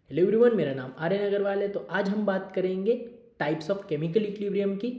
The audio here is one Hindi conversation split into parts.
हेलो एवरीवन, मेरा नाम आर्यन अग्रवाल है। तो आज हम बात करेंगे टाइप्स ऑफ केमिकल इक्विलिब्रियम की।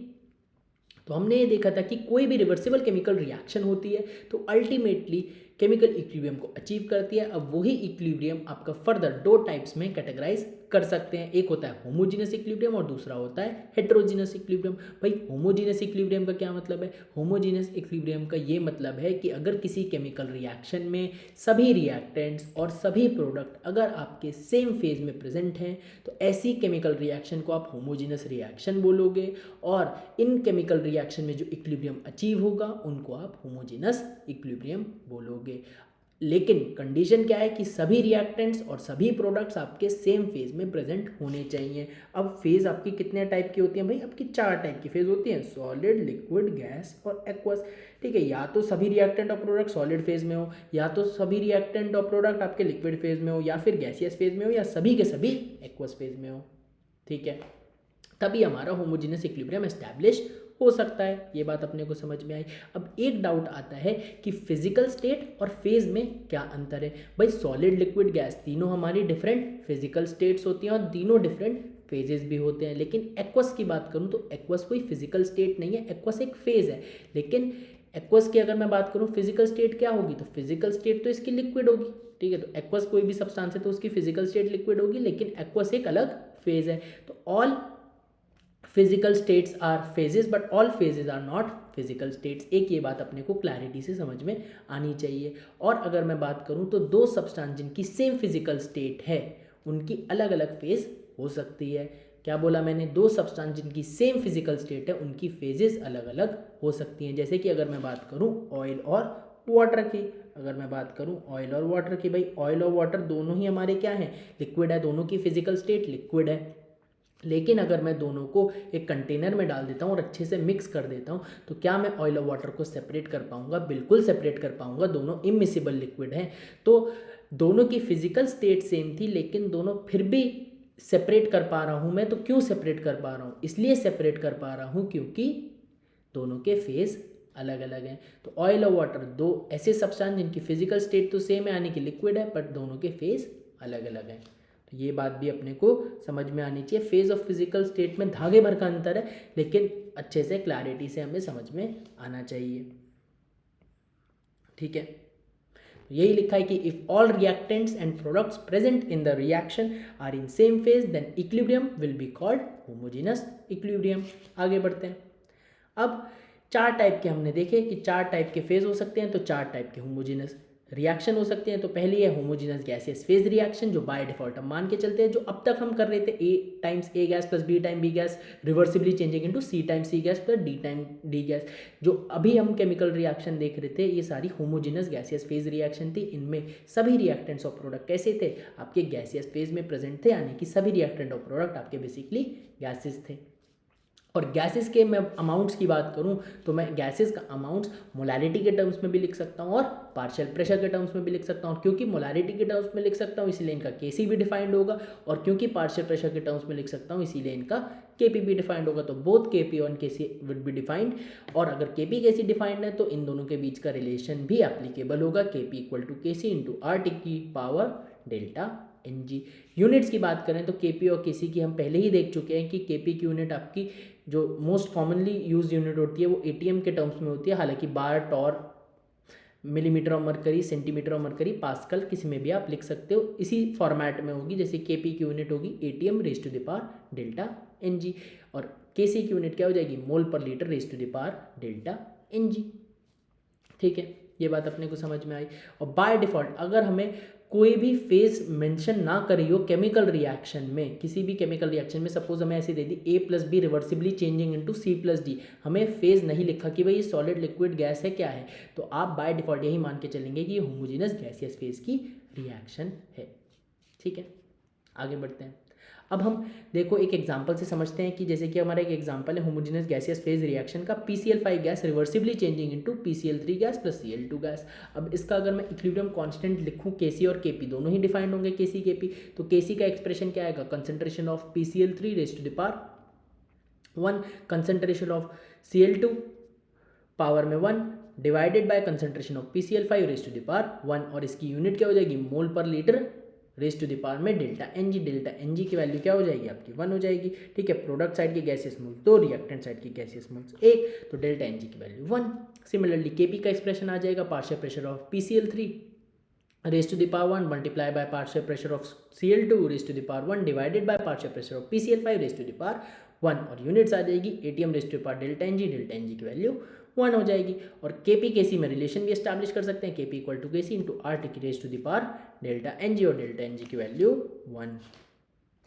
तो हमने ये देखा था कि कोई भी रिवर्सिबल केमिकल रिएक्शन होती है तो अल्टीमेटली केमिकल इक्विलिब्रियम को अचीव करती है। अब वही इक्विलिब्रियम आपका फर्दर दो टाइप्स में कैटेगराइज कर सकते हैं। एक होता है होमोजीनस इक्विलिब्रियम और दूसरा होता है हेटेरोजीनस इक्विलिब्रियम। भाई होमोजीनस इक्विलिब्रियम का क्या मतलब है? होमोजीनस इक्विलिब्रियम का ये मतलब है कि अगर किसी केमिकल रिएक्शन में सभी रिएक्टेंट्स और सभी प्रोडक्ट अगर आपके सेम फेज में प्रेजेंट हैं तो ऐसी केमिकल रिएक्शन को आप होमोजीनस रिएक्शन बोलोगे, और इन केमिकल रिएक्शन में जो इक्विलिब्रियम अचीव होगा उनको आप होमोजीनस इक्विलिब्रियम बोलोगे। लेकिन कंडीशन क्या है कि सभी रिएक्टेंट्स और सभी प्रोडक्ट्स आपके सेम फेज में प्रेजेंट होने चाहिए। अब फेज आपकी कितने टाइप की होती है? भाई आपकी चार टाइप की फेज होती है, सॉलिड, लिक्विड, गैस और एक्वस। ठीक है, या तो सभी रिएक्टेंट और प्रोडक्ट सॉलिड फेज में हो, या तो सभी रिएक्टेंट और प्रोडक्ट आपके लिक्विड फेज में हो, या फिर गैसियस फेज में हो, या सभी के सभी एक्वस फेज में हो। ठीक है, तभी हमारा होमोजीनियस इक्विलिब्रियम एस्टैब्लिश हो सकता है। ये बात अपने को समझ में आई। अब एक डाउट आता है कि फिजिकल स्टेट और फेज में क्या अंतर है। भाई सॉलिड, लिक्विड, गैस तीनों हमारी डिफरेंट फिजिकल स्टेट्स होती हैं और तीनों डिफरेंट फेजेस भी होते हैं। लेकिन एक्वस की बात करूं तो एक्वस कोई फिजिकल स्टेट नहीं है, एक्वस एक फेज है। लेकिन एक्वस की अगर मैं बात करूं फिजिकल स्टेट क्या होगी, तो फिजिकल स्टेट तो इसकी लिक्विड होगी। ठीक है, तो एक्वस कोई भी सब्सटेंस है तो उसकी फिजिकल स्टेट लिक्विड होगी, लेकिन एक्वस एक अलग फेज है। तो all physical states are phases but all phases are not physical states. एक ये बात अपने को क्लैरिटी से समझ में आनी चाहिए। और अगर मैं बात करूं तो दो सब्सटेंस जिनकी सेम फिजिकल स्टेट है उनकी अलग अलग फेज हो सकती है। क्या बोला मैंने? दो सब्सटेंस जिनकी सेम फिजिकल स्टेट है उनकी फेजेस अलग अलग हो सकती हैं। जैसे कि अगर मैं बात करूं ऑयल और वाटर की, अगर मैं बात करूं ऑयल और वाटर की, भाई ऑयल और वाटर दोनों ही हमारे क्या हैं? लिक्विड है, दोनों की फिजिकल स्टेट लिक्विड है। लेकिन अगर मैं दोनों को एक कंटेनर में डाल देता हूँ और अच्छे से मिक्स कर देता हूँ तो क्या मैं ऑयल और वाटर को सेपरेट कर पाऊँगा? बिल्कुल सेपरेट कर पाऊँगा, दोनों इमिसिबल लिक्विड हैं। तो दोनों की फिजिकल स्टेट सेम थी लेकिन दोनों फिर भी सेपरेट कर पा रहा हूँ मैं। तो क्यों सेपरेट कर पा रहा हूँ? इसलिए सेपरेट कर पा रहा हूँ क्योंकि दोनों के फेज अलग अलग हैं। तो ऑयल और वाटर दो ऐसे सब्सटेंस जिनकी फिजिकल स्टेट तो सेम है यानी कि लिक्विड है, बट दोनों के फेज अलग अलग हैं। तो ये बात भी अपने को समझ में आनी चाहिए। फेज ऑफ फिजिकल स्टेट में धागे भर का अंतर है, लेकिन अच्छे से क्लैरिटी से हमें समझ में आना चाहिए। ठीक है, तो यही लिखा है कि if all reactants and products present in the reaction are in same phase then equilibrium will be called homogenous equilibrium. आगे बढ़ते हैं। अब चार टाइप के हमने देखे कि चार टाइप के फेज हो सकते हैं, तो चार टाइप के होमोजीनस रिएक्शन हो सकते हैं। तो पहली है होमोजीनस गैसियस फेज रिएक्शन, जो बाय डिफॉल्ट हम मान के चलते हैं, जो अब तक हम कर रहे थे A times A gas plus B time B gas reversibly changing into C times C gas plus D time D gas. जो अभी हम केमिकल रिएक्शन देख रहे थे ये सारी होमोजीनस गैसियस फेज रिएक्शन थी। इनमें सभी रिएक्टेंट्स और प्रोडक्ट कैसे थे? आपके गैसियस फेज में प्रेजेंट थे, यानी कि सभी रिएक्टेंट और प्रोडक्ट आपके बेसिकली गैसेस थे। और गैसेस के मैं अमाउंट्स की बात करूं तो मैं गैसेस का अमाउंट्स मोलैरिटी के टर्म्स में भी लिख सकता हूं और पार्शियल प्रेशर के टर्म्स में भी लिख सकता हूं। क्योंकि मोलैरिटी के टर्म्स में लिख सकता हूं इसीलिए इनका केसी भी डिफाइंड होगा, और क्योंकि पार्शियल प्रेशर के टर्म्स में लिख सकता हूं इसीलिए इनका केपी भी डिफाइंड होगा। तो बोथ केपी और केसी वुड बी डिफाइंड, और अगर केपी केसी डिफाइंड है तो इन दोनों के बीच का रिलेशन भी एप्लीकेबल होगा, KP equal to KC into R T की पावर डेल्टा एन जी। यूनिट्स की बात करें तो केपी और केसी की हम पहले ही देख चुके हैं कि केपी की यूनिट आपकी जो मोस्ट कॉमनली यूज यूनिट होती है वो एटीएम के टर्म्स में होती है। हालांकि bar, torr, millimetre of mercury, centimetre of mercury, pascal किसी में भी आप लिख सकते हो, इसी फॉर्मेट में होगी। जैसे केपी की यूनिट होगी A T M raise to the power delta N G, और केसी की यूनिट क्या हो जाएगी? Mole per litre raise to the power delta N g. ठीक है, ये बात अपने को समझ में आई। और बाय डिफॉल्ट अगर हमें कोई भी फेज मेंशन ना करी हो केमिकल रिएक्शन में, किसी भी केमिकल रिएक्शन में, सपोज हमें ऐसे दे दी A plus B reversibly changing into C plus D, हमें फेज नहीं लिखा कि भाई ये सॉलिड, लिक्विड, गैस है, क्या है, तो आप बाय डिफॉल्ट यही मान के चलेंगे कि ये होमोजेनस गैसियस फेज की रिएक्शन है। ठीक है, आगे बढ़ते हैं। अब हम देखो एक एग्जांपल से समझते हैं कि जैसे कि हमारा एक एग्जांपल है होमोजेनस गैसियस फेज रिएक्शन का, PCl5 gas reversibly changing into PCl3 gas plus Cl2 gas. अब इसका अगर मैं इक्विलिब्रियम कांस्टेंट लिखूं, Kc और Kp दोनों ही डिफाइंड होंगे, Kc Kp, तो Kc का एक्सप्रेशन क्या आएगा? Concentration of PCl3 raise to the power 1 concentration of Cl2 power में 1 divided by concentration of PCl5 raise to the power 1, और इसकी यूनिट क्या हो जाएगी? Mole per litre raise to the power में डेल्टा एन जी की वैल्यू क्या हो जाएगी आपकी 1 हो जाएगी, ठीक है। प्रोडक्ट साइड की गैसियस मोल्स 2, रिएक्टेंट साइड की गैसियस मोल्स 1, तो डेल्टा एन जी की वैल्यू 1। सिमिलरली केपी का एक्सप्रेशन आ जाएगा partial pressure of PCl3 raised to the power 1 multiplied by partial pressure of Cl2 raised to the power 1 divided by partial pressure of PCl5 raised to the power 1, और यूनिट्स आ जाएगी ATM raised to the power delta N g की वैल्यू 1 हो जाएगी। और केपी केसी में रिलेशन भी एस्टैब्लिश कर सकते हैं, KP equal to KC into R T की raise to the power delta N G, और डेल्टा एन जी की वैल्यू 1,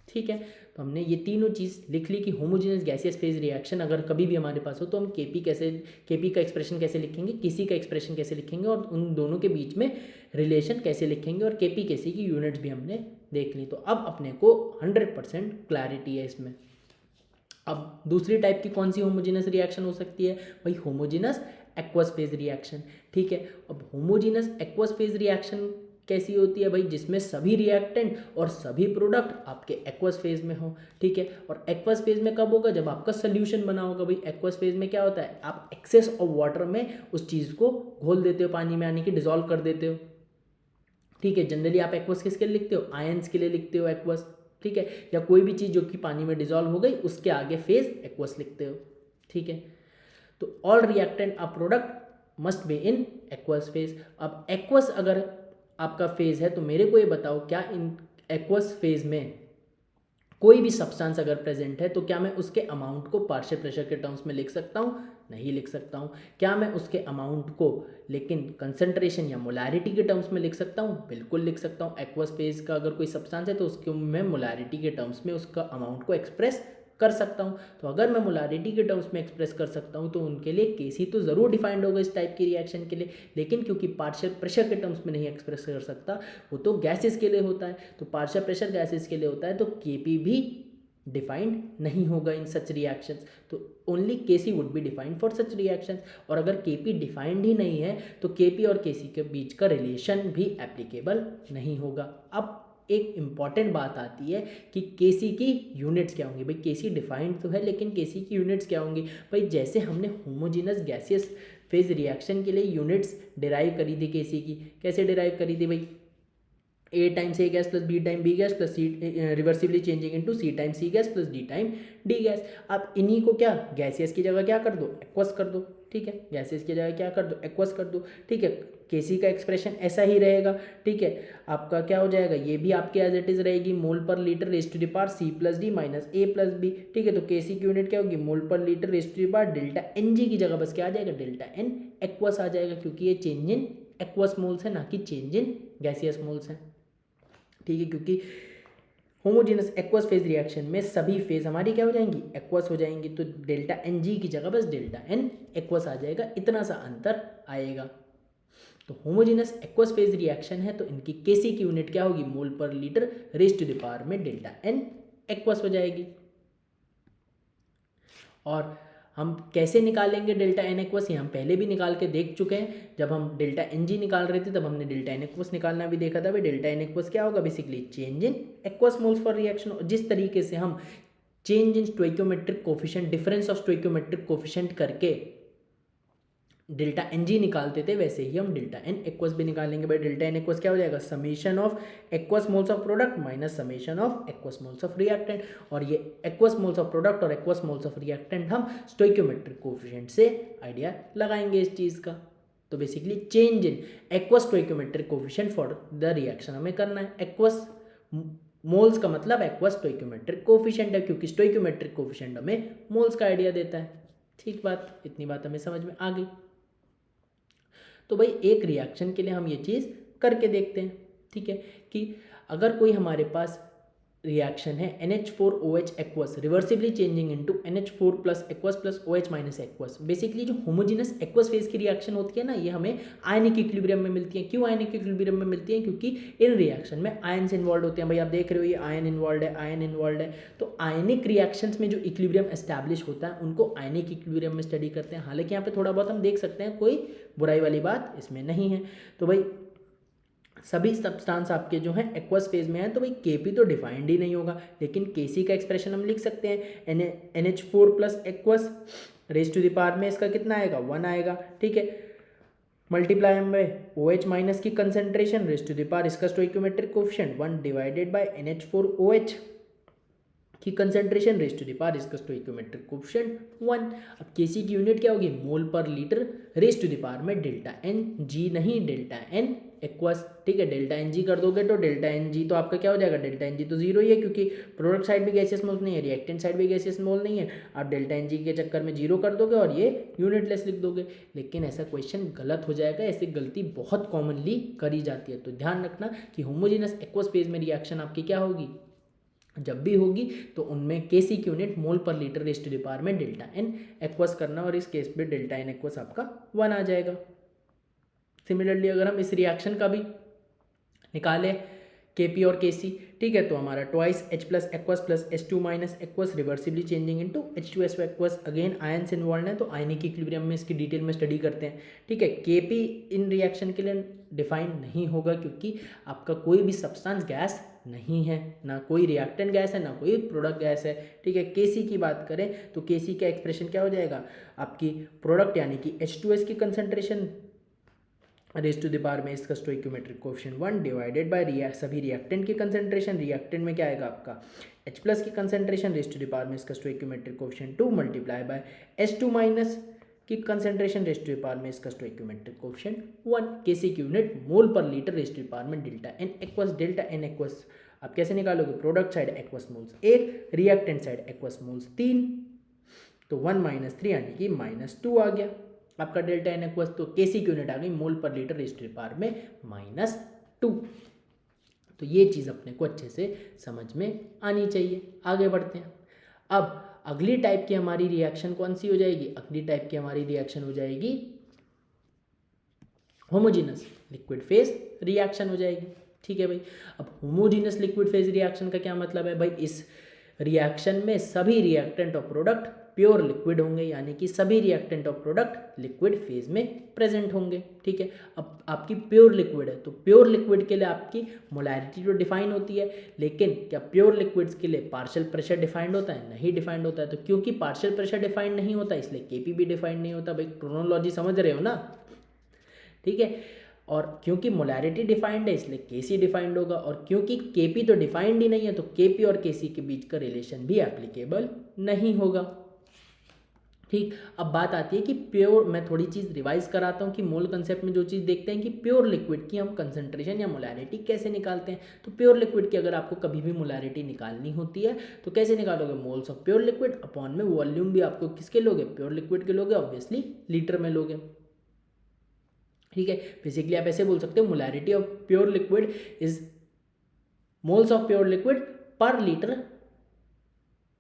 ठीक है। तो हमने ये तीनों चीज़ लिख ली कि होमोजेनियस गैसियस फेज रिएक्शन अगर कभी भी हमारे पास हो तो हम केपी का एक्सप्रेशन कैसे लिखेंगे, किसी का एक्सप्रेशन कैसे लिखेंगे, और उन दोनों के बीच में रिलेशन कैसे लिखेंगे, और केपी केसी की यूनिट्स भी हमने देख ली। तो अब अपने को 100% क्लैरिटी है इसमें। अब दूसरी टाइप की कौन सी होमोजेनियस रिएक्शन हो सकती है भाई, होमोजेनियस एक्वस फेज रिएक्शन, ठीक है। अब होमोजेनियस एक्वस फेज रिएक्शन कैसी होती है भाई, जिसमें सभी रिएक्टेंट और सभी प्रोडक्ट आपके एक्वस फेज में हो, ठीक है। और एक्वस फेज में कब होगा, जब आपका सोल्यूशन बना होगा भाई। एक्वस फेज में क्या होता है, आप एक्सेस ऑफ वाटर में उस चीज़ को घोल देते हो, पानी में यानी कि डिजोल्व कर देते हो, ठीक है। जनरली आप एक्वस किसके लिए लिखते हो, आयंस के लिए लिखते हो एक्वस, ठीक है। या कोई भी चीज़ जो कि पानी में डिजोल्व हो गई उसके आगे फेज एक्वस लिखते हो, ठीक है। तो all reactant a product must be in aqueous phase. अब एक्वस अगर आपका फेज है तो मेरे को ये बताओ, क्या इन एक्वस फेज में कोई भी सब्सटेंस अगर प्रेजेंट है तो क्या मैं उसके अमाउंट को पार्शियल प्रेशर के टर्म्स में लिख सकता हूँ, नहीं लिख सकता हूँ। क्या मैं उसके अमाउंट को लेकिन कंसंट्रेशन या मोलैरिटी के टर्म्स में लिख सकता हूँ, बिल्कुल लिख सकता हूँ। एक्वस फेज का अगर कोई सब्सटेंस है तो उसको मैं मोलैरिटी के टर्म्स में उसका अमाउंट को एक्सप्रेस कर सकता हूँ। तो अगर मैं मोलैरिटी के टर्म्स में एक्सप्रेस कर सकता हूँ तो उनके लिए केसी तो ज़रूर डिफाइंड होगा इस टाइप की रिएक्शन के लिए, लेकिन क्योंकि पार्शियल प्रेशर के टर्म्स में नहीं एक्सप्रेस कर सकता, वो तो गैसेस के लिए होता है, तो पार्शियल प्रेशर गैसेस के लिए होता है, तो केपी भी डिफाइंड नहीं होगा इन सच रिएक्शंस। तो only K C would be defined for such reactions. और अगर केपी डिफाइंड ही नहीं है तो केपी और केसी के बीच का रिलेशन भी एप्लीकेबल नहीं होगा। अब एक इम्पॉर्टेंट बात आती है कि केसी की यूनिट्स क्या होंगी भाई। केसी डिफाइंड तो है लेकिन केसी की यूनिट्स क्या होंगी भाई। जैसे हमने होमोजेनस गैसियस फेज रिएक्शन के लिए यूनिट्स डिराइव करी थी केसी की, कैसे डिराइव करी थी भाई, A times A gas plus B time B gas plus C reversibly changing into C time C gas plus D time D gas. आप इन्हीं को क्या गैसियस की जगह क्या कर दो, एक्वस कर दो, ठीक है। गैसेस की जगह क्या कर दो, एक्वस कर दो, ठीक है। केसी का एक्सप्रेशन ऐसा ही रहेगा, ठीक है। आपका क्या हो जाएगा, ये भी आपके एज इट इज रहेगी, mole per litre raise to the power C plus D minus A plus B, ठीक है। तो केसी की यूनिट क्या होगी, mole per litre raise to the power delta N g की जगह बस क्या आ जाएगा, डेल्टा एन एक्वस आ जाएगा, क्योंकि ये चेंज इन एक्वस मोल्स है ना कि चेंज इन गैसियस मोल्स हैं, ठीक है। क्योंकि होमोजेनस एक्वस फेज रिएक्शन में सभी फेज हमारी क्या हो जाएंगी, एक्वस हो जाएंगी। तो डेल्टा एन जी की जगह बस डेल्टा एन एक्वस आ जाएगा, इतना सा अंतर आएगा। तो होमोजेनस एक्वस फेज रिएक्शन है तो इनकी केसी की यूनिट क्या होगी, mole per litre raise to the power में डेल्टा एन एक्वस हो जाएगी। और हम कैसे निकालेंगे डेल्टा एन एक्वस, ये हम पहले भी निकाल के देख चुके हैं। जब हम डेल्टा एन जी निकाल रहे थे तब हमने डेल्टा एन एक्वस निकालना भी देखा था भाई। डेल्टा एन एक्वस क्या होगा, basically change in aqueous moles for reaction. और जिस तरीके से हम change in stoichiometric coefficient, difference of stoichiometric coefficient करके डेल्टा एन जी निकालते थे, वैसे ही हम डेल्टा एन एक्वस भी निकालेंगे भाई। डेल्टा एन एक्वस क्या हो जाएगा, summation of aqueous moles of product minus summation of aqueous moles of reactant. और ये एक्वस मोल्स ऑफ प्रोडक्ट और एक्वस मोल्स ऑफ रिएक्टेंट हम स्टोइकियोमेट्रिक कोफिशिएंट से आइडिया लगाएंगे इस चीज़ का। तो basically change in aqueous stoichiometric coefficient for the reaction हमें करना है। एक्वस मोल्स का मतलब एक्वस स्टोइकियोमेट्रिक कोफिशिएंट है, क्योंकि स्टोइकियोमेट्रिक कोफिशिएंट हमें मोल्स का आइडिया देता है। ठीक बात, इतनी बात हमें समझ में आ गई। तो भाई एक रिएक्शन के लिए हम ये चीज़ करके देखते हैं, ठीक है। कि अगर कोई हमारे पास रिएक्शन है NH4OH aqueous reversibly changing into NH4 plus aqueous plus OH minus aqueous. Basically जो होमोजेनस एक्वस फेज की रिएक्शन होती है ना, ये हमें आयनिक इक्विलिब्रियम में मिलती है। क्यों आयनिक इक्विलिब्रियम में मिलती है, क्योंकि इन रिएक्शन में आयन्स इन्वॉल्व होते हैं भाई। आप देख रहे हो ये आयन इन्वॉल्व है, आयन इन्वॉल्व है। तो आयनिक रिएक्शंस में जो इक्विलिब्रियम एस्टैब्लिश होता है उनको आयनिक इक्विलिब्रियम में स्टडी करते हैं। हालांकि यहाँ पे थोड़ा बहुत हम देख सकते हैं, कोई बुराई वाली बात इसमें नहीं है। तो भाई सभी सब्सटेंस आपके जो हैं एक्वस फेज में हैं, तो भाई केपी तो डिफाइंड ही नहीं होगा, लेकिन केसी का एक्सप्रेशन हम लिख सकते हैं। NH4 plus aqueous raise to the power में इसका कितना आएगा, 1 आएगा, ठीक है। मल्टीप्लाई बाय OH माइनस की concentration raise to the power इसका stoichiometric coefficient 1 divided by NH4OH की concentration raise to the power इसका स्टोइकोमेट्रिक कोफिशिएंट 1। अब Kc की यूनिट क्या होगी, mole per litre raise to the power में डेल्टा एन जी नहीं डेल्टा एन एक्वस, ठीक है। डेल्टा एन जी कर दोगे तो डेल्टा एन जी तो आपका क्या हो जाएगा, डेल्टा एन जी तो जीरो ही है क्योंकि प्रोडक्ट साइड भी गैसियस मोल नहीं है, रिएक्टेंट साइड भी गैसियस मोल नहीं है। आप डेल्टा एन जी के चक्कर में जीरो कर दोगे और ये यूनिटलेस लिख दोगे। लेकिन ऐसा क्वेश्चन गलत हो जाएगा, ऐसी गलती बहुत कॉमनली करी जाती है। तो ध्यान रखना कि होमोजेनस एक्वस फेज में रिएक्शन आपकी क्या होगी, जब भी होगी तो उनमें Kc की unit mole per litre raise to the power में डेल्टा एन एक्वस करना, और इस केस पे डेल्टा एन एक्वस आपका 1 आ जाएगा। सिमिलरली अगर हम इस रिएक्शन का भी निकालें Kp और Kc, ठीक है, तो हमारा twice H plus aqueous plus H2 minus aqueous reversibly changing into H2SO aqueous, again ions involve है तो आयनिक इक्विलिब्रियम में इसकी डिटेल में स्टडी करते हैं, ठीक है। Kp इन रिएक्शन के लिए डिफाइन नहीं होगा क्योंकि आपका कोई भी सब्सटेंस गैस नहीं है, ना कोई रिएक्टेंट गैस है ना कोई प्रोडक्ट गैस है, ठीक है। Kc की बात करें तो Kc का एक्सप्रेशन क्या हो जाएगा, आपकी प्रोडक्ट यानी कि H2S की concentration raise to the power में इसका स्टोइकोमेट्रिक कोफिशिएंट 1 डिवाइडेड बाय सभी रिएक्टेंट की कंसंट्रेशन, रिएक्टेंट में क्या आएगा आपका H प्लस की concentration raise to the power में इसका stoichiometric coefficient 2 multiply by H2 minus की concentration raise to the power में इसका स्टोइकोमेट्रिक कोफिशिएंट 1। Kc की unit mole per litre raise to the power में delta N aqueous, delta an aqueous आप कैसे निकालोगे, product side aqueous moles 1, reactant side aqueous moles 3, तो 1 माइनस 3 यानी कि -2 आ गया आपका डेल्टा एन एक्वस। तो Kc की यूनिट आ गई mole per litre raise to the power में -2। तो ये चीज़ अपने को अच्छे से समझ में आनी चाहिए। आगे बढ़ते हैं। अब अगली टाइप की हमारी रिएक्शन कौन सी हो जाएगी, अगली टाइप की हमारी रिएक्शन हो जाएगी होमोजेनस लिक्विड फेज रिएक्शन हो जाएगी, ठीक है भाई। अब होमोजेनस लिक्विड फेज रिएक्शन का क्या मतलब है भाई, इस रिएक्शन में सभी रिएक्टेंट और प्रोडक्ट प्योर लिक्विड होंगे, यानी कि सभी रिएक्टेंट और प्रोडक्ट लिक्विड फेज में प्रेजेंट होंगे, ठीक है। अब आपकी प्योर लिक्विड है तो प्योर लिक्विड के लिए आपकी मोलैरिटी तो डिफाइन होती है, लेकिन क्या प्योर लिक्विड्स के लिए पार्शियल प्रेशर डिफाइंड होता है, नहीं डिफाइंड होता है। तो क्योंकि पार्शियल प्रेशर डिफाइंड नहीं होता इसलिए Kp भी डिफाइंड नहीं होता भाई, क्रोनोलॉजी समझ रहे हो ना, ठीक है। और क्योंकि मोलैरिटी डिफाइंड है इसलिए Kc डिफाइंड होगा, और क्योंकि Kp तो डिफाइंड ही नहीं है तो Kp और Kc के बीच का रिलेशन भी एप्लीकेबल नहीं होगा, ठीक। अब बात आती है कि प्योर, मैं थोड़ी चीज़ रिवाइज कराता हूँ कि मोल कंसेप्ट में जो चीज़ देखते हैं कि प्योर लिक्विड की हम कंसंट्रेशन या मोलैरिटी कैसे निकालते हैं। तो प्योर लिक्विड की अगर आपको कभी भी मोलैरिटी निकालनी होती है तो कैसे निकालोगे, moles of pure liquid upon में वॉल्यूम भी आपको किसके लोगे, प्योर लिक्विड के लोगे, ऑब्वियसली लीटर में लोगे, ठीक है। बेसिकली आप ऐसे बोल सकते हो molarity of pure liquid is moles of pure liquid पर लीटर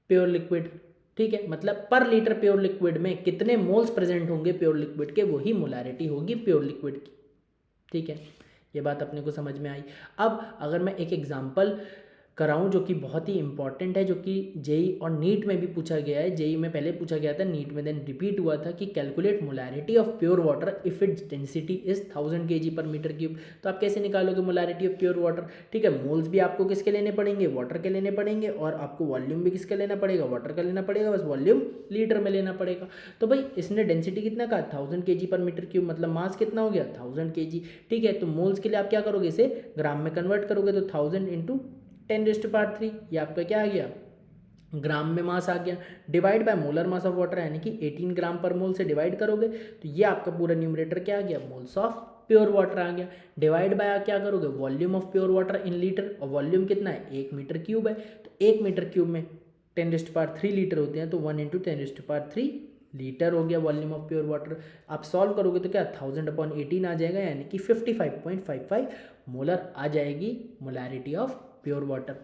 प्योर लिक्विड, ठीक है। मतलब पर लीटर प्योर लिक्विड में कितने मोल्स प्रेजेंट होंगे प्योर लिक्विड के, वही मोलैरिटी होगी प्योर लिक्विड की, ठीक है। ये बात अपने को समझ में आई। अब अगर मैं एक एग्जांपल कराऊं जो कि बहुत ही इंपॉर्टेंट है, जो कि जेई और नीट में भी पूछा गया है, जेई में पहले पूछा गया था, नीट में देन रिपीट हुआ था कि calculate molarity of pure water if its density is 1000 kg पर मीटर क्यूब। तो आप कैसे निकालोगे मोलैरिटी ऑफ प्योर वाटर, ठीक है। मोल्स भी आपको किसके लेने पड़ेंगे, वाटर के लेने पड़ेंगे, और आपको वॉल्यूम भी किसका लेना पड़ेगा, वाटर का लेना पड़ेगा, बस वॉल्यूम लीटर में लेना पड़ेगा। तो भाई इसने डेंसिटी कितना कहा, 1000 kg पर मीटर क्यूब, मतलब मास कितना हो गया 1000 kg, ठीक है। तो मोल्स के लिए आप क्या करोगे, इसे ग्राम में कन्वर्ट करोगे, तो 1000 इंटू 10⁻³ ये आपका क्या आ गया, ग्राम में मास आ गया, divide by molar mass of water यानी कि 18 ग्राम पर मोल से डिवाइड करोगे तो ये आपका पूरा न्यूमरेटर क्या आ गया, मोल्स ऑफ प्योर वाटर आ गया। डिवाइड बाय क्या करोगे, volume of pure water in litre, और वॉल्यूम कितना है 1 मीटर क्यूब है, तो 1 मीटर क्यूब में 10⁻³ लीटर होते हैं, तो 1 इंटू 10⁻³ लीटर हो गया वॉल्यूम ऑफ प्योर वाटर। आप सॉल्व करोगे तो क्या 1000/18 आ जाएगा, यानी कि 55.55 मोलर आ जाएगी मोलैरिटी ऑफ प्योर वाटर,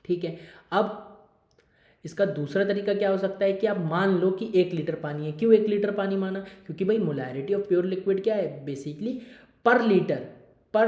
ठीक है। अब इसका दूसरा तरीका क्या हो सकता है कि आप मान लो कि 1 लीटर पानी है। क्यों 1 लीटर पानी माना, क्योंकि भाई मोलैरिटी ऑफ प्योर लिक्विड क्या है, बेसिकली पर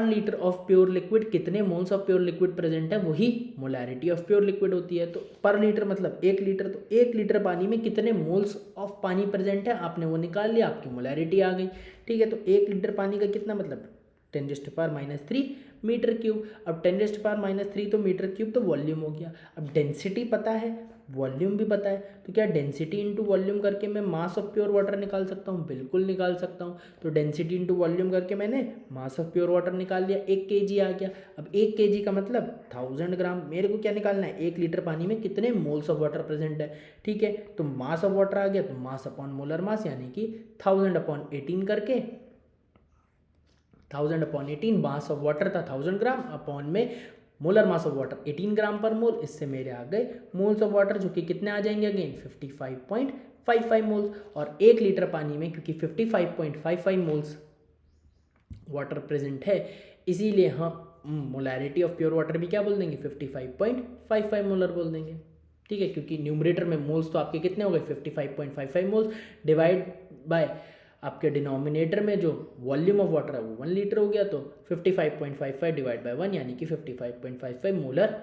लीटर ऑफ प्योर लिक्विड कितने moles of pure liquid present है, वही मोलैरिटी ऑफ प्योर लिक्विड होती है। तो पर लीटर मतलब 1 लीटर, तो 1 लीटर पानी में कितने मोल्स ऑफ पानी प्रेजेंट है आपने वो निकाल लिया, आपकी मोलैरिटी आ गई, ठीक है। तो 1 लीटर पानी का कितना मतलब 10⁻³ मीटर क्यूब। अब 10⁻³ तो मीटर क्यूब तो वॉल्यूम हो गया। अब डेंसिटी पता है वॉल्यूम भी पता है, तो क्या डेंसिटी इंटू वॉल्यूम करके मैं मास ऑफ प्योर वाटर निकाल सकता हूँ? बिल्कुल निकाल सकता हूँ। तो डेंसिटी इंटू वॉल्यूम करके मैंने मास ऑफ प्योर वाटर निकाल लिया, 1 kg आ गया। अब 1 kg का मतलब 1000 ग्राम। मेरे को क्या निकालना है? 1 लीटर पानी में कितने मोल्स ऑफ वाटर प्रेजेंट है, ठीक है। तो मास ऑफ वाटर आ गया, तो मास अपॉन मोलर मास यानी कि 1000/18 करके 1000/18 मास ऑफ वाटर था 1000 ग्राम अपॉन में मोलर मास ऑफ वाटर 18 ग्राम पर मोल। इससे मेरे आ गए मोल्स ऑफ वाटर, जो कि कितने आ जाएंगे अगेन 55.55 मोल्स। और 1 लीटर पानी में क्योंकि 55.55 मोल्स वाटर प्रेजेंट है, इसीलिए हम मोलैरिटी ऑफ प्योर वाटर भी क्या बोल देंगे? 55.55 मोलर बोल देंगे, ठीक है। क्योंकि न्यूमरेटर में मोल्स तो आपके कितने हो गए? 55.55 मोल्स डिवाइड बाय आपके डिनोमिनेटर में जो वॉल्यूम ऑफ वाटर है वो 1 लीटर हो गया, तो 55.55 डिवाइड बाय 1 यानी कि 55.55 मोलर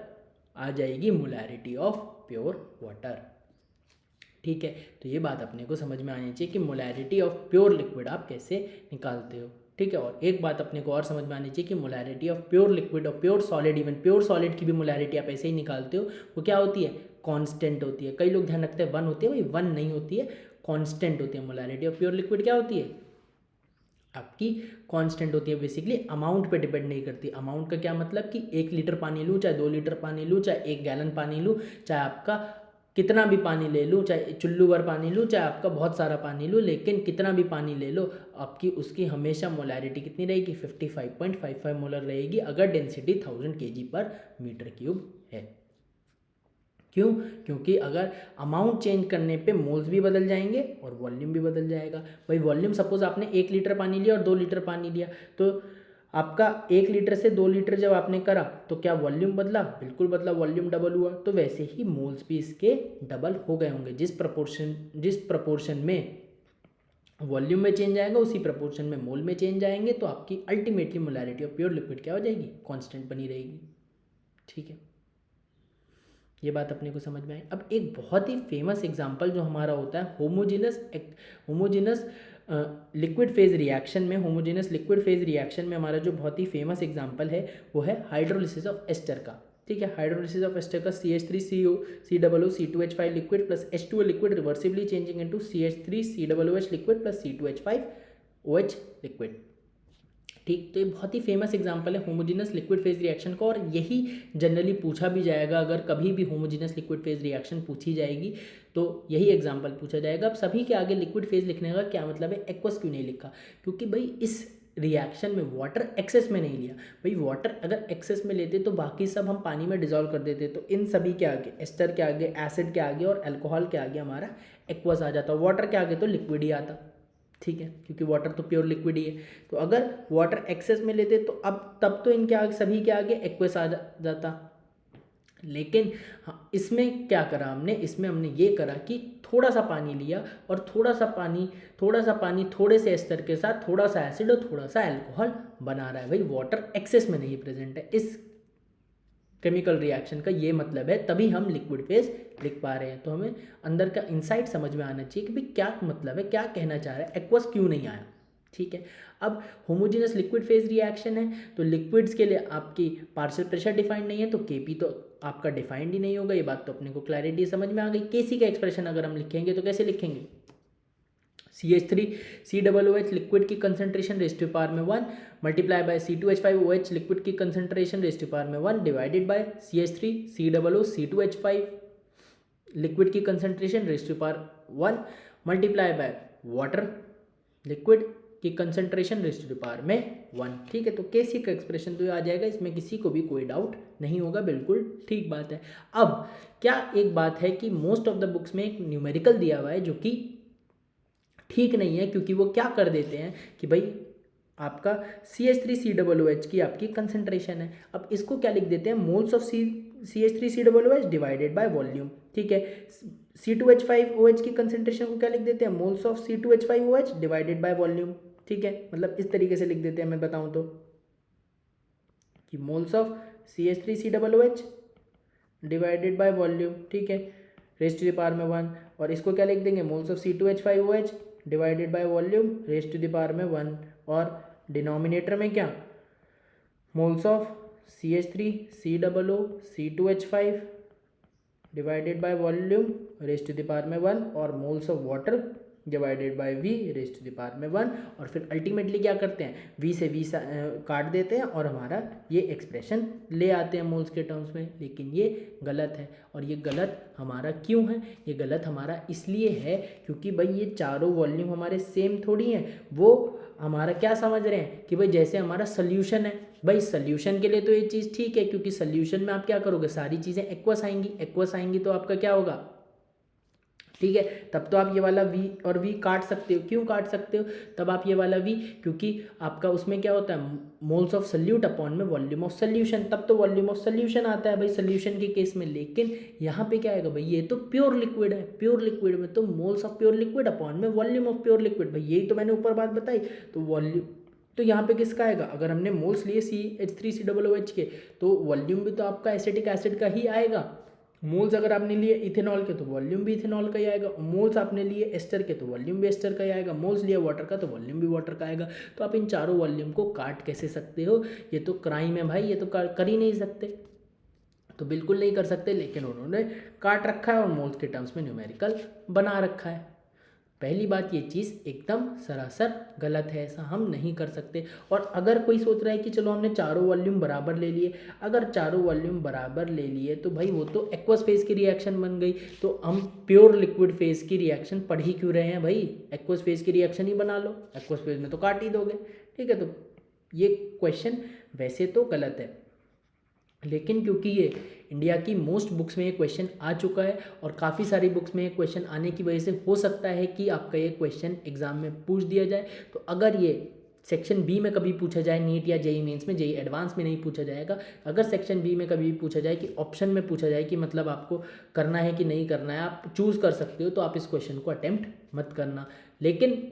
आ जाएगी मोलैरिटी ऑफ प्योर वाटर, ठीक है। तो ये बात अपने को समझ में आनी चाहिए कि मोलैरिटी ऑफ प्योर लिक्विड आप कैसे निकालते हो, ठीक है। और एक बात अपने को और समझ में आनी चाहिए कि मोलैरिटी ऑफ प्योर लिक्विड और pure solid, even pure solid की भी मोलैरिटी आप ऐसे ही निकालते हो, वो क्या होती है? कांस्टेंट होती है। कई लोग ध्यान रखते हैं 1 होती है, भाई 1 नहीं होती है, कांस्टेंट होती है। मोलैरिटी ऑफ प्योर लिक्विड क्या होती है? आपकी कांस्टेंट होती है, बेसिकली अमाउंट पे डिपेंड नहीं करती। अमाउंट का क्या मतलब कि 1 लीटर पानी लूँ, चाहे 2 लीटर पानी लूँ, चाहे 1 गैलन पानी लूँ, चाहे आपका कितना भी पानी ले लूँ, चाहे चुल्लू भर पानी लूँ, चाहे आपका बहुत सारा पानी लूँ, लेकिन कितना भी पानी ले लो आपकी उसकी हमेशा मोलैरिटी कितनी रहेगी? 55.55 मोलर रहेगी, अगर डेंसिटी 1000 kg/m³ है। क्यों? क्योंकि अगर अमाउंट चेंज करने पे मोल्स भी बदल जाएंगे और वॉल्यूम भी बदल जाएगा। भाई वॉल्यूम सपोज आपने 1 लीटर पानी लिया और 2 लीटर पानी लिया, तो आपका 1 लीटर से 2 लीटर जब आपने करा तो क्या वॉल्यूम बदला? बिल्कुल बदला, वॉल्यूम डबल हुआ। तो वैसे ही मोल्स भी इसके डबल हो गए होंगे। जिस प्रपोर्शन में वॉल्यूम में चेंज आएगा उसी प्रपोर्शन में मोल में चेंज आएंगे, तो आपकी ultimately molarity of pure liquid क्या हो जाएगी? कांस्टेंट बनी रहेगी, ठीक है। ये बात अपने को समझ में आई। अब एक बहुत ही फेमस एग्जांपल जो हमारा होता है होमोजेनस लिक्विड फेज रिएक्शन में, होमोजेनस लिक्विड फेज रिएक्शन में हमारा जो बहुत ही फेमस एग्जांपल है वो है हाइड्रोलिसिस ऑफ एस्टर का, ठीक है। हाइड्रोलिसिस ऑफ एस्टर का CH3COCOO2H5 liquid plus H2O liquid reversibly changing into CH3COOH liquid plus C2H5OH liquid, ठीक। तो ये बहुत ही फेमस एग्जांपल है होमोजेनस लिक्विड फेज रिएक्शन का, और यही जनरली पूछा भी जाएगा। अगर कभी भी होमोजेनस लिक्विड फेज रिएक्शन पूछी जाएगी तो यही एग्जांपल पूछा जाएगा। अब सभी के आगे लिक्विड फेज लिखने का क्या मतलब है? एक्वस क्यों नहीं लिखा? क्योंकि भाई इस रिएक्शन में वाटर एक्सेस में नहीं लिया। भाई वाटर अगर एक्सेस में लेते तो बाकी सब हम पानी में डिजोल्व कर देते, तो इन सभी के आगे, एस्टर के आगे, एसिड के आगे और अल्कोहल के आगे हमारा एक्वस आ जाता। वाटर के आगे तो लिक्विड ही आता, ठीक है, क्योंकि वाटर तो प्योर लिक्विड ही है। तो अगर वाटर एक्सेस में लेते तो अब तब तो इनके आगे, सभी के आगे एक्वस आ जाता। लेकिन हाँ, इसमें क्या करा हमने? इसमें हमने ये करा कि थोड़ा सा पानी लिया और थोड़ा सा पानी थोड़े से एस्टर के साथ थोड़ा सा एसिड और थोड़ा सा अल्कोहल बना रहा है। भाई वाटर एक्सेस में नहीं प्रेजेंट है इस केमिकल रिएक्शन का, ये मतलब है, तभी हम लिक्विड फेज लिख पा रहे हैं। तो हमें अंदर का इंसाइट समझ में आना चाहिए कि भाई क्या मतलब है, क्या कहना चाह रहा है, एक्वस क्यों नहीं आया, ठीक है। अब होमोजेनस लिक्विड फेज रिएक्शन है तो लिक्विड्स के लिए आपकी पार्शियल प्रेशर डिफाइंड नहीं है, तो केपी तो आपका डिफाइंड ही नहीं होगा। ये बात तो अपने को क्लैरिटी समझ में आ गई। केसी का एक्सप्रेशन अगर हम लिखेंगे तो कैसे लिखेंगे? CH3COOH लिक्विड की कंसंट्रेशन रेज़ टू पावर में 1 मल्टीप्लाई बाय C2H5OH लिक्विड की कंसंट्रेशन रेज़ टू पावर में 1 डिवाइडेड बाय CH3COOC2H5 लिक्विड की concentration raise to power 1 multiply by water liquid की कंसंट्रेशन रेज़ टू पावर में 1, ठीक है। तो केसी का एक्सप्रेशन तो आ जाएगा, इसमें किसी को भी कोई डाउट नहीं होगा, बिल्कुल ठीक बात है। अब क्या एक बात है कि मोस्ट ऑफ द बुक्स में एक न्यूमेरिकल दिया हुआ है जो कि ठीक नहीं है, क्योंकि वो क्या कर देते हैं कि भाई आपका CH3COOH की आपकी कंसंट्रेशन है, अब इसको क्या लिख देते हैं? Moles of CH3COOH divided by volume, ठीक है। C2H5OH की कंसंट्रेशन को क्या लिख देते हैं? Moles of C2H5OH divided by volume, ठीक है। मतलब इस तरीके से लिख देते हैं, मैं बताऊं तो कि moles of CH3COOH divided by volume, ठीक है, रेज़ टू द पावर में 1, और इसको क्या लिख देंगे? Moles of C2H5OH divided by volume raise to the power में 1, और डिनोमिनेटर में क्या? Moles of CH3COO C2H5 divided by volume raise to the power में 1 और moles of water divided by v raise to the power में 1 और फिर अल्टीमेटली क्या करते हैं v से v काट देते हैं और हमारा ये एक्सप्रेशन ले आते हैं मोल्स के टर्म्स में। लेकिन ये गलत है और ये गलत हमारा क्यों है? ये गलत हमारा इसलिए है क्योंकि भाई ये चारों वॉल्यूम हमारे सेम थोड़ी हैं। वो हमारा क्या समझ रहे हैं कि भाई जैसे हमारा सोल्यूशन है, भाई सोल्यूशन के लिए तो ये चीज़ ठीक है क्योंकि सोल्यूशन में आप क्या करोगे, सारी चीज़ें एक्वस आएंगी तो आपका क्या होगा, ठीक है, तब तो आप ये वाला v और v काट सकते हो। क्यों काट सकते हो तब आप ये वाला v? क्योंकि आपका उसमें क्या होता है, मोल्स ऑफ सल्यूट अपॉन में वॉल्यूम ऑफ सोल्यूशन, तब तो वॉल्यूम ऑफ सोल्यूशन आता है भाई सोल्यूशन के केस में। लेकिन यहाँ पे क्या आएगा भाई, ये तो प्योर लिक्विड है, प्योर लिक्विड में तो moles of pure liquid upon में वॉल्यूम ऑफ प्योर लिक्विड, भाई यही तो मैंने ऊपर बात बताई। तो वॉल्यूम तो यहाँ पे किसका आएगा, अगर हमने मोल्स लिए CH3COOH के तो वॉल्यूम भी तो आपका एसिटिक एसिड का ही आएगा। मोल्स अगर आपने लिए इथेनॉल के तो वॉल्यूम भी इथेनॉल का ही आएगा। मोल्स आपने लिए एस्टर के तो वॉल्यूम भी एस्टर का ही आएगा। मोल्स लिए वाटर का तो वॉल्यूम भी वाटर का आएगा। तो आप इन चारों वॉल्यूम को काट कैसे सकते हो? ये तो क्राइम है भाई, ये तो कर ही नहीं सकते, तो बिल्कुल नहीं कर सकते। लेकिन उन्होंने काट रखा है और मोल्स के टर्म्स में न्यूमेरिकल बना रखा है। पहली बात, ये चीज़ एकदम सरासर गलत है, ऐसा हम नहीं कर सकते। और अगर कोई सोच रहा है कि चलो हमने चारों वॉल्यूम बराबर ले लिए, अगर चारों वॉल्यूम बराबर ले लिए तो भाई वो तो एक्वस फेज की रिएक्शन बन गई, तो हम प्योर लिक्विड फेज की रिएक्शन पढ़ ही क्यों रहे हैं भाई? एक्वस फेज की रिएक्शन ही बना लो, एक्वस फेज में तो काट ही दोगे, ठीक है। तो ये क्वेश्चन वैसे तो गलत है, लेकिन क्योंकि ये इंडिया की मोस्ट बुक्स में ये क्वेश्चन आ चुका है और काफ़ी सारी बुक्स में ये क्वेश्चन आने की वजह से हो सकता है कि आपका ये क्वेश्चन एग्जाम में पूछ दिया जाए। तो अगर ये सेक्शन बी में कभी पूछा जाए, नीट या जेई मेंस में, जेई एडवांस में नहीं पूछा जाएगा, अगर सेक्शन बी में कभी पूछा जाए कि ऑप्शन में पूछा जाए कि मतलब आपको करना है कि नहीं करना है, आप चूज़ कर सकते हो, तो आप इस क्वेश्चन को अटेम्प्ट मत करना। लेकिन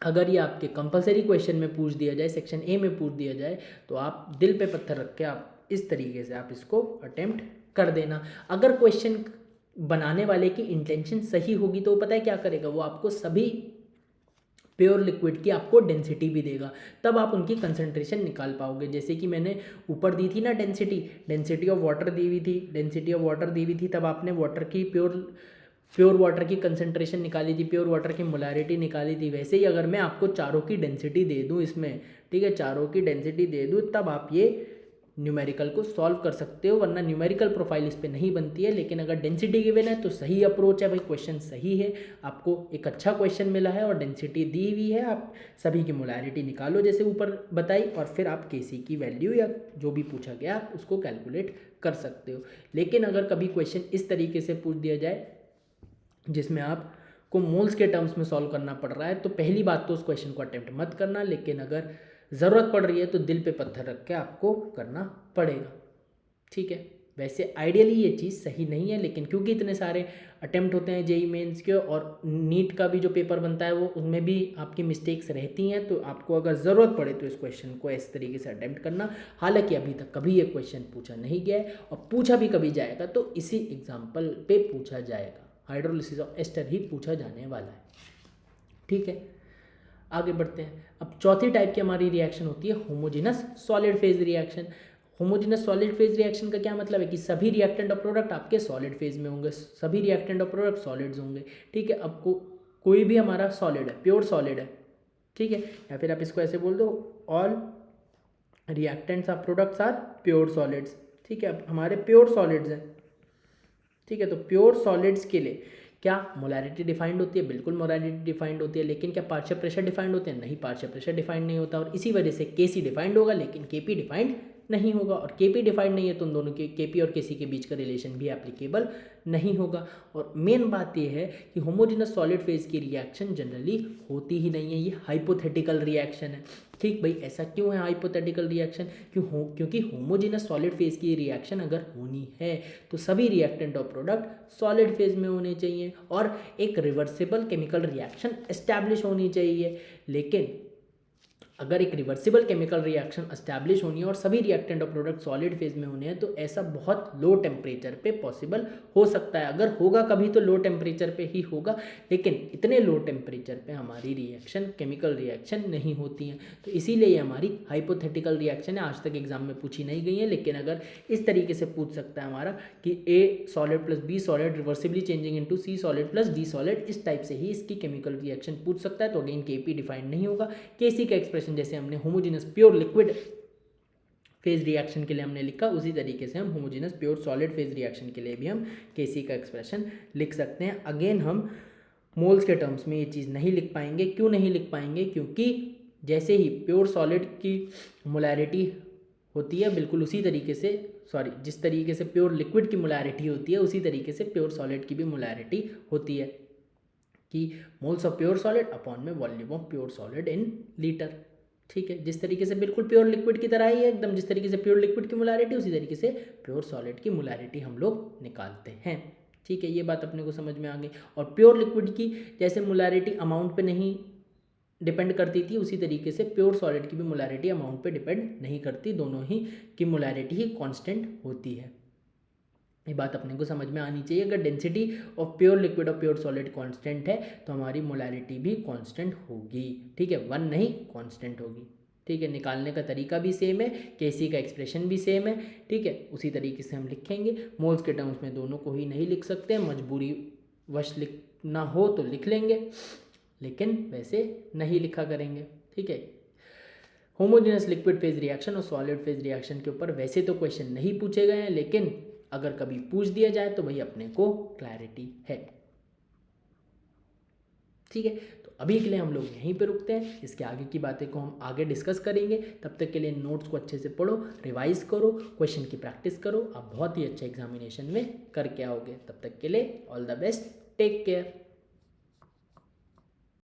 अगर ये आपके कंपलसरी क्वेश्चन में पूछ दिया जाए, सेक्शन ए में पूछ दिया जाए, तो आप दिल पे पत्थर रख के आप इस तरीके से आप इसको अटेम्प्ट कर देना। अगर क्वेश्चन बनाने वाले की इंटेंशन सही होगी तो पता है क्या करेगा, वो आपको सभी प्योर लिक्विड की आपको डेंसिटी भी देगा, तब आप उनकी कंसंट्रेशन निकाल पाओगे। जैसे कि मैंने ऊपर दी थी ना डेंसिटी ऑफ वाटर दी हुई थी, तब आपने वाटर की प्योर वाटर की कंसंट्रेशन निकाली थी, प्योर वाटर की मोलारिटी निकाली थी। वैसे ही अगर मैं आपको चारों की डेंसिटी दे दूं इसमें, ठीक है, चारों की डेंसिटी दे दूं, तब आप ये न्यूमेरिकल को सॉल्व कर सकते हो, वरना न्यूमेरिकल प्रोफाइल इस पे नहीं बनती है। लेकिन अगर डेंसिटी गिवन है तो सही अप्रोच है भाई, क्वेश्चन सही है, आपको एक अच्छा क्वेश्चन मिला है और डेंसिटी दी हुई है, आप सभी की मोलारिटी निकालो जैसे ऊपर बताई, और फिर आप Kc की वैल्यू या जो भी पूछा गया आप उसको कैलकुलेट कर सकते हो। लेकिन अगर कभी क्वेश्चन इस तरीके से पूछ दिया जाए जिसमें आपको मोल्स के टर्म्स में सॉल्व करना पड़ रहा है, तो पहली बात तो उस क्वेश्चन को अटेम्प्ट मत करना। लेकिन अगर ज़रूरत पड़ रही है तो दिल पे पत्थर रख के आपको करना पड़ेगा, ठीक है। वैसे आइडियली ये चीज़ सही नहीं है, लेकिन क्योंकि इतने सारे अटेम्प्ट होते हैं जेई मेंस के और नीट का भी जो पेपर बनता है वो, उनमें भी आपकी मिस्टेक्स रहती हैं, तो आपको अगर ज़रूरत पड़े तो इस क्वेश्चन को इस तरीके से अटेम्प्ट करना। हालांकि अभी तक कभी ये क्वेश्चन पूछा नहीं गया है, और पूछा भी कभी जाएगा तो इसी एग्जाम्पल पे पूछा जाएगा, हाइड्रोलिसिस ऑफ एस्टर ही पूछा जाने वाला है, ठीक है। आगे बढ़ते हैं। अब चौथी टाइप की हमारी रिएक्शन होती है homogeneous solid phase reaction. Homogeneous solid phase reaction का क्या मतलब है कि सभी रिएक्टेंट और प्रोडक्ट आपके सॉलिड फेज में होंगे, सभी रिएक्टेंट और प्रोडक्ट सॉलिड्स होंगे, ठीक है। अब कोई भी हमारा सॉलिड है, प्योर सॉलिड है, ठीक है, या फिर आप इसको ऐसे बोल दो, all reactants of products are pure solids, ठीक है। अब हमारे प्योर सॉलिड्स हैं, ठीक है, तो प्योर सॉलिड्स के लिए क्या मोलारिटी डिफाइंड होती है? बिल्कुल मोलारिटी डिफाइंड होती है। लेकिन क्या पार्शियल प्रेशर डिफाइंड होते हैं? नहीं, पार्शियल प्रेशर डिफाइंड नहीं होता, और इसी वजह से Kc डिफाइंड होगा लेकिन Kp डिफाइंड नहीं होगा, और Kp डिफाइंड नहीं है तो उन दोनों के Kp और Kc के बीच का रिलेशन भी एप्लीकेबल नहीं होगा। और मेन बात यह है कि होमोजेनस सॉलिड फेज की रिएक्शन जनरली होती ही नहीं है, ये हाइपोथेटिकल रिएक्शन है, ठीक भाई। ऐसा क्यों है हाइपोथेटिकल रिएक्शन? क्योंकि होमोजेनस सॉलिड फेज की रिएक्शन अगर होनी है तो सभी रिएक्टेंट और प्रोडक्ट सॉलिड फेज में होने चाहिए और एक रिवर्सिबल केमिकल रिएक्शन एस्टैब्लिश होनी चाहिए। लेकिन अगर एक रिवर्सिबल केमिकल रिएक्शन एस्टैब्लिश होनी है और सभी रिएक्टेंट और प्रोडक्ट सॉलिड फेज में होने हैं तो ऐसा बहुत लो टेम्परेचर पे पॉसिबल हो सकता है। अगर होगा कभी तो लो टेम्परेचर पे ही होगा, लेकिन इतने लो टेम्परेचर पे हमारी रिएक्शन केमिकल रिएक्शन नहीं होती हैं। तो इसीलिए ये हमारी हाइपोथेटिकल रिएक्शन है, आज तक एग्जाम में पूछी नहीं गई है। लेकिन अगर इस तरीके से पूछ सकता है हमारा कि A solid plus B solid reversibly changing into C solid plus D solid, इस टाइप से ही इसकी केमिकल रिएक्शन पूछ सकता है। तो अगेन केपी डिफाइंड नहीं होगा। केसी का एक्सप्रेशन जैसे हमने homogeneous pure liquid phase reaction के लिए हमने लिखा, उसी तरीके से हम homogeneous pure solid phase reaction के लिए भी हम केसी का एक्सप्रेशन लिख सकते हैं। अगेन हम मोल्स के टर्म्स में ये चीज़ नहीं लिख पाएंगे। क्यों नहीं लिख पाएंगे? क्योंकि जैसे ही प्योर सॉलिड की मोलैरिटी होती है बिल्कुल उसी तरीके से, जिस तरीके से प्योर लिक्विड की मोलैरिटी होती है उसी तरीके से प्योर सॉलिड की भी मोलैरिटी होती है कि moles of pure solid upon में volume of pure solid in litre. ठीक है, जिस तरीके से बिल्कुल प्योर लिक्विड की तरह ही है एकदम, जिस तरीके से प्योर लिक्विड की मोलैरिटी उसी तरीके से प्योर सॉलिड की मोलैरिटी हम लोग निकालते हैं। ठीक है, ये बात अपने को समझ में आ गई। और प्योर लिक्विड की जैसे मोलैरिटी अमाउंट पे नहीं डिपेंड करती थी उसी तरीके से प्योर सॉलिड की भी मोलैरिटी अमाउंट पे डिपेंड नहीं करती, दोनों ही की मोलैरिटी ही कांस्टेंट होती है। ये बात अपने को समझ में आनी चाहिए। अगर डेंसिटी ऑफ प्योर लिक्विड और प्योर सॉलिड कांस्टेंट है तो हमारी मोलैरिटी भी कांस्टेंट होगी। ठीक है, वन नहीं कांस्टेंट होगी। ठीक है, निकालने का तरीका भी सेम है, केसी का एक्सप्रेशन भी सेम है। ठीक है, उसी तरीके से हम लिखेंगे। मोल्स के टर्म्स में दोनों को ही नहीं लिख सकते, मजबूरी वश लिखना हो तो लिख लेंगे, लेकिन वैसे नहीं लिखा करेंगे। ठीक है, होमोजेनस लिक्विड फेज रिएक्शन और सॉलिड फेज रिएक्शन के ऊपर वैसे तो क्वेश्चन नहीं पूछे गए हैं, लेकिन अगर कभी पूछ दिया जाए तो भाई अपने को क्लैरिटी है। ठीक है, तो अभी के लिए हम लोग यहीं पे रुकते हैं। इसके आगे की बातें को हम आगे डिस्कस करेंगे। तब तक के लिए नोट्स को अच्छे से पढ़ो, रिवाइज करो, क्वेश्चन की प्रैक्टिस करो। आप बहुत ही अच्छा एग्जामिनेशन में करके आओगे। तब तक के लिए all the best, take care.